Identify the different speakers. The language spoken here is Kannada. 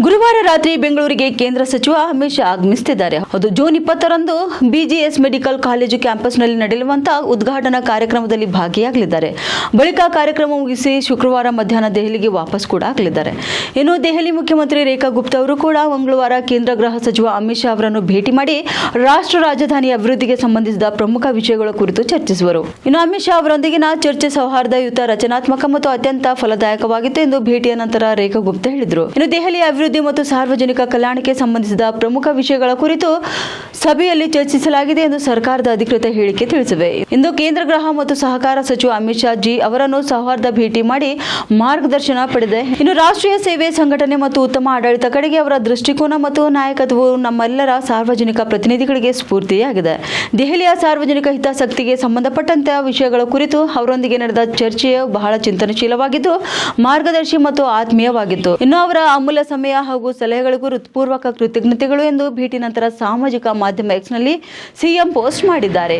Speaker 1: ಗುರುವಾರ ರಾತ್ರಿ ಬೆಂಗಳೂರಿಗೆ ಕೇಂದ್ರ ಸಚಿವ ಅಮಿತ್ ಶಾ ಆಗಮಿಸುತ್ತಿದ್ದಾರೆ. ಅದು ಜೂನ್ 20ರಂದು ಬಿಜಿಎಸ್ ಮೆಡಿಕಲ್ ಕಾಲೇಜು ಕ್ಯಾಂಪಸ್ನಲ್ಲಿ ನಡೆಯಲಿರುವಂತಹ ಉದ್ಘಾಟನಾ ಕಾರ್ಯಕ್ರಮದಲ್ಲಿ ಭಾಗಿಯಾಗಲಿದ್ದಾರೆ. ಬಳಿಕ ಕಾರ್ಯಕ್ರಮ ಮುಗಿಸಿ ಶುಕ್ರವಾರ ಮಧ್ಯಾಹ್ನ ದೆಹಲಿಗೆ ವಾಪಸ್ ಕೂಡ ಆಗಲಿದ್ದಾರೆ. ಇನ್ನು ದೆಹಲಿ ಮುಖ್ಯಮಂತ್ರಿ ರೇಖಾ ಗುಪ್ತಾ ಅವರು ಕೂಡ ಮಂಗಳವಾರ ಕೇಂದ್ರ ಗೃಹ ಸಚಿವ ಅಮಿತ್ ಶಾ ಅವರನ್ನು ಭೇಟಿ ಮಾಡಿ ರಾಷ್ಟ್ರ ರಾಜಧಾನಿ ಅಭಿವೃದ್ಧಿಗೆ ಸಂಬಂಧಿಸಿದ ಪ್ರಮುಖ ವಿಷಯಗಳ ಕುರಿತು ಚರ್ಚಿಸುವರು. ಇನ್ನು ಅಮಿತ್ ಶಾ ಅವರೊಂದಿಗಿನ ಚರ್ಚೆ ಸೌಹಾರ್ದಯುತ, ರಚನಾತ್ಮಕ ಮತ್ತು ಅತ್ಯಂತ ಫಲದಾಯಕವಾಗಿತ್ತು ಎಂದು ಭೇಟಿಯ ನಂತರ ರೇಖಾ ಗುಪ್ತಾ ಹೇಳಿದರು. ಇನ್ನು ದೆಹಲಿಯ ಅಭಿವೃದ್ಧಿ ಮತ್ತು ಸಾರ್ವಜನಿಕ ಕಲ್ಯಾಣಕ್ಕೆ ಸಂಬಂಧಿಸಿದ ಪ್ರಮುಖ ವಿಷಯಗಳ ಕುರಿತು ಸಭೆಯಲ್ಲಿ ಚರ್ಚಿಸಲಾಗಿದೆ ಎಂದು ಸರ್ಕಾರದ ಅಧಿಕೃತ ಹೇಳಿಕೆ ತಿಳಿಸಿವೆ. ಇಂದು ಕೇಂದ್ರ ಗೃಹ ಮತ್ತು ಸಹಕಾರ ಸಚಿವ ಅಮಿತ್ ಶಾ ಜಿ ಅವರನ್ನು ಸೌಹಾರ್ದ ಭೇಟಿ ಮಾಡಿ ಮಾರ್ಗದರ್ಶನ ಪಡೆದಿದೆ. ಇನ್ನು ರಾಷ್ಟ್ರೀಯ ಸೇವೆ, ಸಂಘಟನೆ ಮತ್ತು ಉತ್ತಮ ಆಡಳಿತ ಕಡೆಗೆ ಅವರ ದೃಷ್ಟಿಕೋನ ಮತ್ತು ನಾಯಕತ್ವವು ನಮ್ಮೆಲ್ಲರ ಸಾರ್ವಜನಿಕ ಪ್ರತಿನಿಧಿಗಳಿಗೆ ಸ್ಫೂರ್ತಿಯಾಗಿದೆ. ದೆಹಲಿಯ ಸಾರ್ವಜನಿಕ ಹಿತಾಸಕ್ತಿಗೆ ಸಂಬಂಧಪಟ್ಟಂತಹ ವಿಷಯಗಳ ಕುರಿತು ಅವರೊಂದಿಗೆ ನಡೆದ ಚರ್ಚೆಯು ಬಹಳ ಚಿಂತನಶೀಲವಾಗಿದ್ದು, ಮಾರ್ಗದರ್ಶಿ ಮತ್ತು ಆತ್ಮೀಯವಾಗಿತ್ತು. ಇನ್ನು ಅವರ ಅಮೂಲ್ಯ ಸಮಯ ಹಾಗೂ ಸಲಹೆಗಳಿಗೂ ಹೃತ್ಪೂರ್ವಕ ಕೃತಜ್ಞತೆಗಳು ಎಂದು ಭೇಟಿ ನಂತರ ಸಾಮಾಜಿಕ ಮಾಧ್ಯಮ ಎಕ್ಸ್ನಲ್ಲಿ ಸಿಎಂ ಪೋಸ್ಟ್ ಮಾಡಿದ್ದಾರೆ.